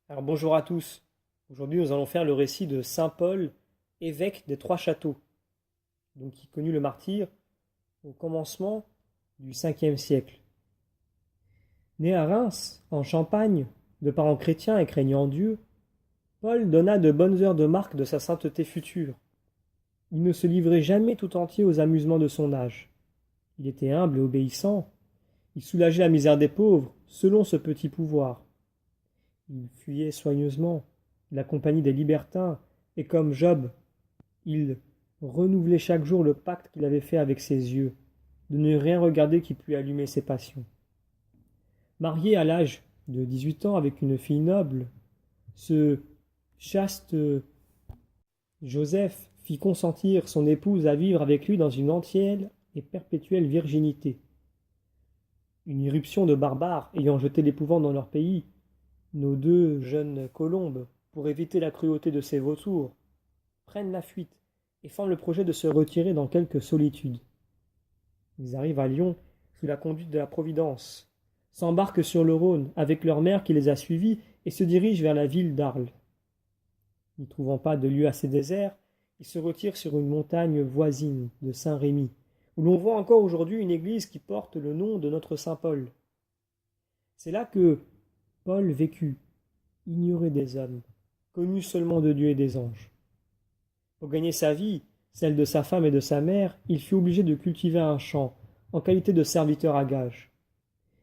Alors bonjour à tous. Aujourd'hui, nous allons faire le récit de saint Paul, évêque des Trois Châteaux, donc qui connut le martyre au commencement du 5e siècle. Né à Reims, en Champagne, de parents chrétiens et craignant Dieu, Paul donna de bonnes heures de marque de sa sainteté future. Il ne se livrait jamais tout entier aux amusements de son âge. Il était humble et obéissant. Il soulageait la misère des pauvres, selon ce petit pouvoir. Il fuyait soigneusement la compagnie des libertins, et comme Job, il renouvelait chaque jour le pacte qu'il avait fait avec ses yeux, de ne rien regarder qui pût allumer ses passions. Marié à l'âge de 18 ans avec une fille noble, ce chaste Joseph fit consentir son épouse à vivre avec lui dans une entière et perpétuelle virginité. Une irruption de barbares ayant jeté l'épouvante dans leur pays, nos deux jeunes colombes, pour éviter la cruauté de ces vautours, prennent la fuite et forment le projet de se retirer dans quelque solitude. Ils arrivent à Lyon sous la conduite de la Providence, s'embarquent sur le Rhône avec leur mère qui les a suivis et se dirigent vers la ville d'Arles. N'y trouvant pas de lieu assez désert, ils se retirent sur une montagne voisine de Saint-Rémy, où l'on voit encore aujourd'hui une église qui porte le nom de notre Saint Paul. C'est là que Paul vécut, ignoré des hommes, connu seulement de Dieu et des anges. Pour gagner sa vie, celle de sa femme et de sa mère, il fut obligé de cultiver un champ, en qualité de serviteur à gages.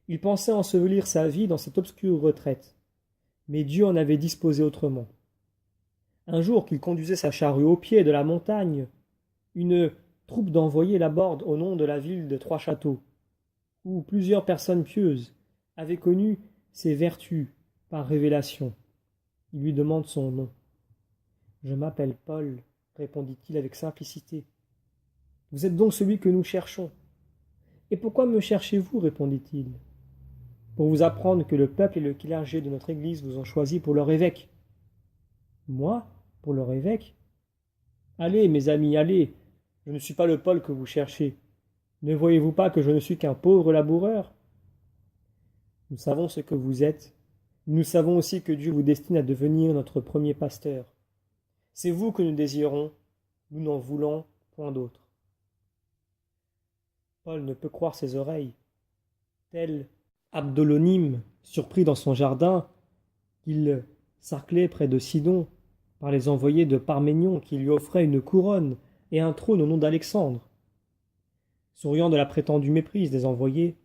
Il pensait ensevelir sa vie dans cette obscure retraite, mais Dieu en avait disposé autrement. Un jour qu'il conduisait sa charrue au pied de la montagne, une troupe d'envoyés l'aborde au nom de la ville de Trois Châteaux, où plusieurs personnes pieuses avaient connu ses vertus par révélation. Il lui demande son nom. « Je m'appelle Paul, répondit-il avec simplicité. Vous êtes donc celui que nous cherchons. Et pourquoi me cherchez-vous répondit-il. Pour vous apprendre que le peuple et le clergé de notre Église vous ont choisi pour leur évêque. Moi, pour leur évêque? Allez, mes amis, allez, je ne suis pas le Paul que vous cherchez. Ne voyez-vous pas que je ne suis qu'un pauvre laboureur? Nous savons ce que vous êtes. Nous savons aussi que Dieu vous destine à devenir notre premier pasteur. C'est vous que nous désirons, nous n'en voulons point d'autre. Paul ne peut croire ses oreilles. Tel Abdolonyme, surpris dans son jardin, qu'il sarclait près de Sidon, par les envoyés de Parménion qui lui offraient une couronne et un trône au nom d'Alexandre. Souriant de la prétendue méprise des envoyés,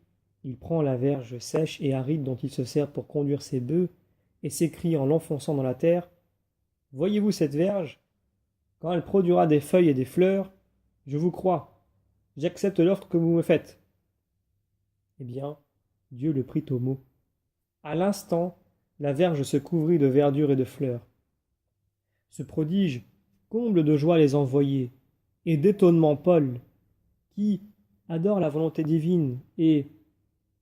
il prend la verge sèche et aride dont il se sert pour conduire ses bœufs et s'écrie en l'enfonçant dans la terre « Voyez-vous cette verge? Quand elle produira des feuilles et des fleurs, je vous crois. J'accepte l'offre que vous me faites. » Eh bien, Dieu le prit au mot. À l'instant, la verge se couvrit de verdure et de fleurs. Ce prodige comble de joie les envoyés, et d'étonnement Paul, qui adore la volonté divine et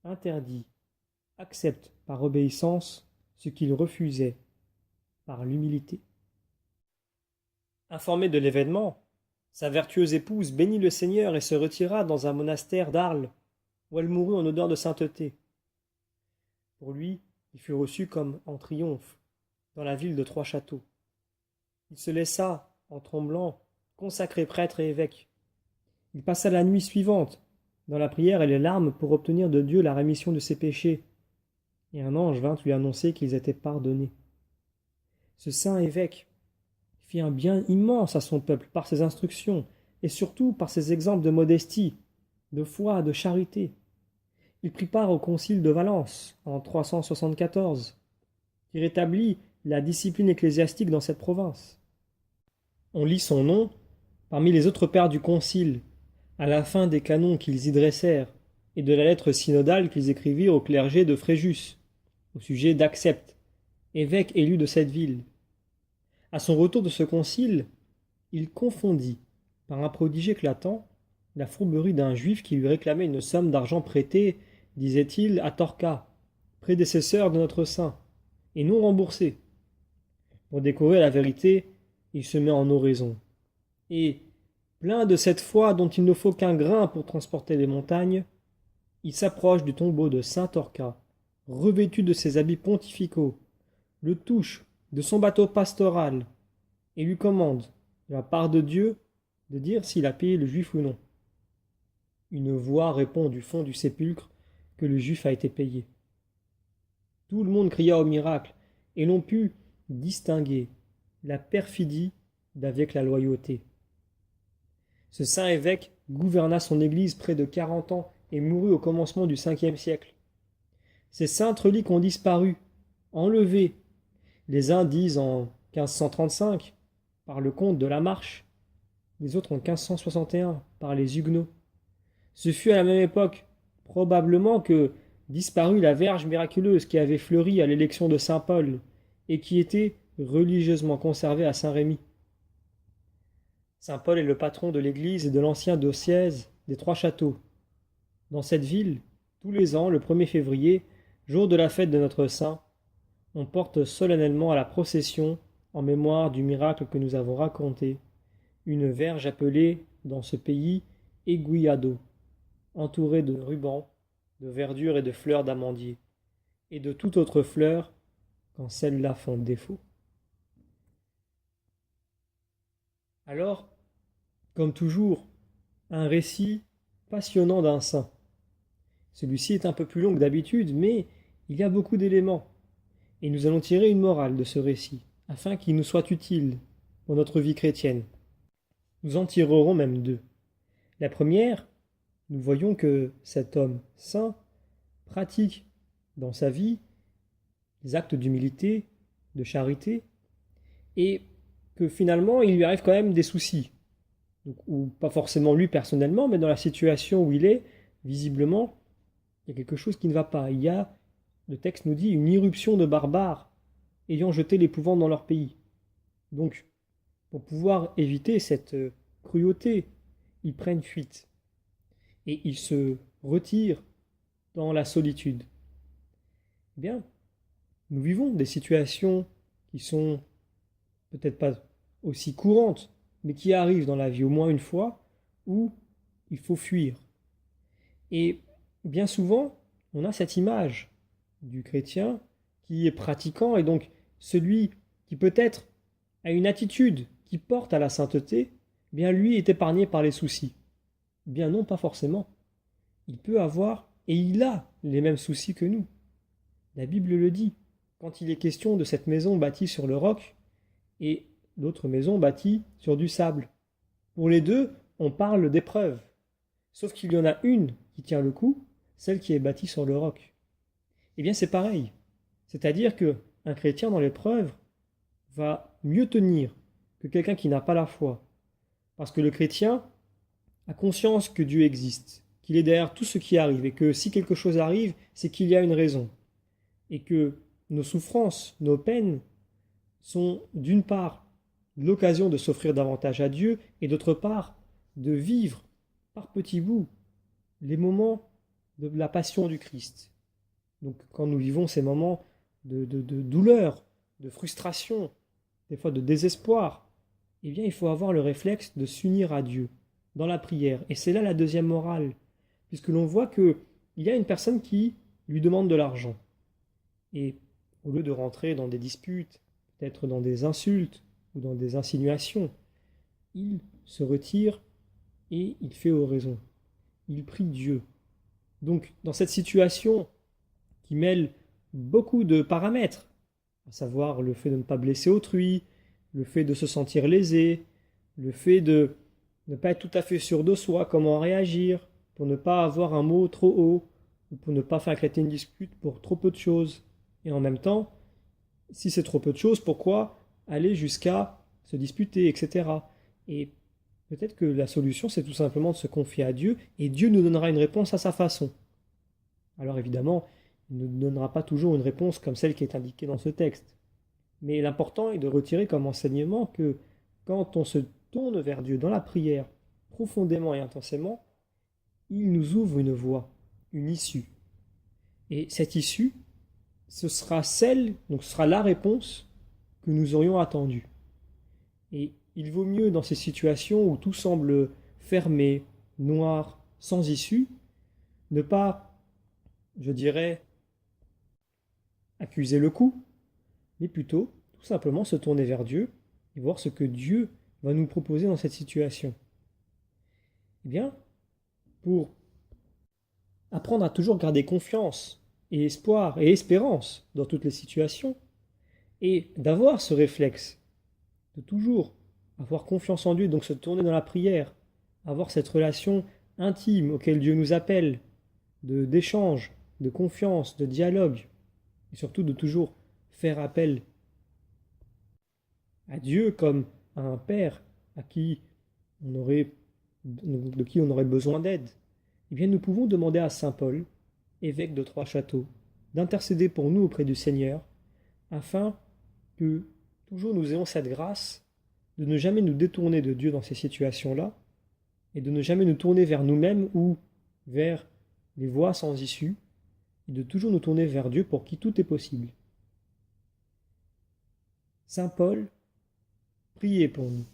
interdit, accepte par obéissance ce qu'il refusait par l'humilité. Informé de l'événement, sa vertueuse épouse bénit le Seigneur et se retira dans un monastère d'Arles, où elle mourut en odeur de sainteté. Pour lui, il fut reçu comme en triomphe, dans la ville de Trois Châteaux. Il se laissa, en tremblant, consacrer prêtre et évêque. Il passa la nuit suivante, dans la prière et les larmes, pour obtenir de Dieu la rémission de ses péchés, et un ange vint lui annoncer qu'ils étaient pardonnés. Ce saint évêque fit un bien immense à son peuple par ses instructions, et surtout par ses exemples de modestie, de foi, de charité. Il prit part au concile de Valence en 374, qui rétablit la discipline ecclésiastique dans cette province. On lit son nom parmi les autres pères du concile, à la fin des canons qu'ils y dressèrent, et de la lettre synodale qu'ils écrivirent au clergé de Fréjus, au sujet d'Accepte, évêque élu de cette ville. À son retour de ce concile, il confondit, par un prodige éclatant, la fourberie d'un juif qui lui réclamait une somme d'argent prêtée, disait-il, à Torca, prédécesseur de notre saint, et non remboursée. Pour découvrir la vérité, il se met en oraison. Et, plein de cette foi dont il ne faut qu'un grain pour transporter les montagnes, il s'approche du tombeau de saint Torca, revêtu de ses habits pontificaux, le touche de son bateau pastoral et lui commande, de la part de Dieu, de dire s'il a payé le juif ou non. Une voix répond du fond du sépulcre que le juif a été payé. Tout le monde cria au miracle, et l'on put distinguer la perfidie d'avec la loyauté. Ce saint évêque gouverna son église près de 40 ans et mourut au commencement du 5e siècle. Ces saintes reliques ont disparu, enlevées. Les uns disent en 1535 par le comte de la Marche, les autres en 1561 par les Huguenots. Ce fut à la même époque, probablement, que disparut la Vierge miraculeuse qui avait fleuri à l'élection de saint Paul et qui était religieusement conservée à Saint-Rémy. Saint Paul est le patron de l'église et de l'ancien diocèse des Trois-Châteaux. Dans cette ville, tous les ans, le 1er février, jour de la fête de notre saint, on porte solennellement à la procession, en mémoire du miracle que nous avons raconté, une verge appelée, dans ce pays, aiguillado, entourée de rubans, de verdure et de fleurs d'amandier, et de toute autre fleur quand celles-là font défaut. Alors, comme toujours, un récit passionnant d'un saint. Celui-ci est un peu plus long que d'habitude, mais il y a beaucoup d'éléments, et nous allons tirer une morale de ce récit, afin qu'il nous soit utile pour notre vie chrétienne. Nous en tirerons même deux. La première, nous voyons que cet homme saint pratique dans sa vie des actes d'humilité, de charité, et que finalement il lui arrive quand même des soucis. Donc, ou pas forcément lui personnellement, mais dans la situation où il est, visiblement, il y a quelque chose qui ne va pas. Il y a, le texte nous dit, une irruption de barbares ayant jeté l'épouvante dans leur pays. Donc, pour pouvoir éviter cette cruauté, ils prennent fuite. Et ils se retirent dans la solitude. Eh bien, nous vivons des situations qui sont peut-être pas aussi courantes, mais qui arrivent dans la vie au moins une fois, où il faut fuir. Et bien souvent, on a cette image du chrétien qui est pratiquant, et donc celui qui peut-être a une attitude qui porte à la sainteté, eh bien lui est épargné par les soucis. Eh bien non, pas forcément. Il peut avoir, et il a, les mêmes soucis que nous. La Bible le dit, quand il est question de cette maison bâtie sur le roc, et l'autre maison bâtie sur du sable. Pour les deux, on parle d'épreuve. Sauf qu'il y en a une qui tient le coup, celle qui est bâtie sur le roc. Eh bien c'est pareil. C'est-à-dire qu'un chrétien dans l'épreuve va mieux tenir que quelqu'un qui n'a pas la foi. Parce que le chrétien a conscience que Dieu existe, qu'il est derrière tout ce qui arrive, et que si quelque chose arrive, c'est qu'il y a une raison. Et que nos souffrances, nos peines, sont d'une part l'occasion de s'offrir davantage à Dieu, et d'autre part de vivre par petits bouts les moments de la passion du Christ. Donc quand nous vivons ces moments de douleur, de frustration, des fois de désespoir, eh bien il faut avoir le réflexe de s'unir à Dieu dans la prière. Et c'est là la deuxième morale, puisque l'on voit qu'il y a une personne qui lui demande de l'argent. Et au lieu de rentrer dans des disputes, peut-être dans des insultes ou dans des insinuations, il se retire et il fait oraison. Il prie Dieu. Donc dans cette situation qui mêle beaucoup de paramètres, à savoir le fait de ne pas blesser autrui, le fait de se sentir lésé, le fait de ne pas être tout à fait sûr de soi, comment réagir, pour ne pas avoir un mot trop haut, ou pour ne pas faire éclater une dispute pour trop peu de choses. Et en même temps, si c'est trop peu de choses, pourquoi aller jusqu'à se disputer, etc. Et peut-être que la solution, c'est tout simplement de se confier à Dieu, et Dieu nous donnera une réponse à sa façon. Alors évidemment, il ne nous donnera pas toujours une réponse comme celle qui est indiquée dans ce texte. Mais l'important est de retirer comme enseignement que quand on se tourne vers Dieu dans la prière, profondément et intensément, il nous ouvre une voie, une issue. Et cette issue, ce sera la réponse que nous aurions attendue. Et il vaut mieux dans ces situations où tout semble fermé, noir, sans issue, ne pas, je dirais, accuser le coup, mais plutôt tout simplement se tourner vers Dieu et voir ce que Dieu va nous proposer dans cette situation. Eh bien, pour apprendre à toujours garder confiance et espoir et espérance dans toutes les situations, et d'avoir ce réflexe, de toujours avoir confiance en Dieu, donc se tourner dans la prière, avoir cette relation intime auquel Dieu nous appelle, d'échange, de confiance, de dialogue, et surtout de toujours faire appel à Dieu comme à un Père à qui on aurait, de qui on aurait besoin d'aide, eh bien nous pouvons demander à Saint Paul, évêque de Trois-Châteaux, d'intercéder pour nous auprès du Seigneur, afin que toujours nous ayons cette grâce de ne jamais nous détourner de Dieu dans ces situations-là, et de ne jamais nous tourner vers nous-mêmes ou vers les voies sans issue, et de toujours nous tourner vers Dieu pour qui tout est possible. Saint Paul, priez pour nous.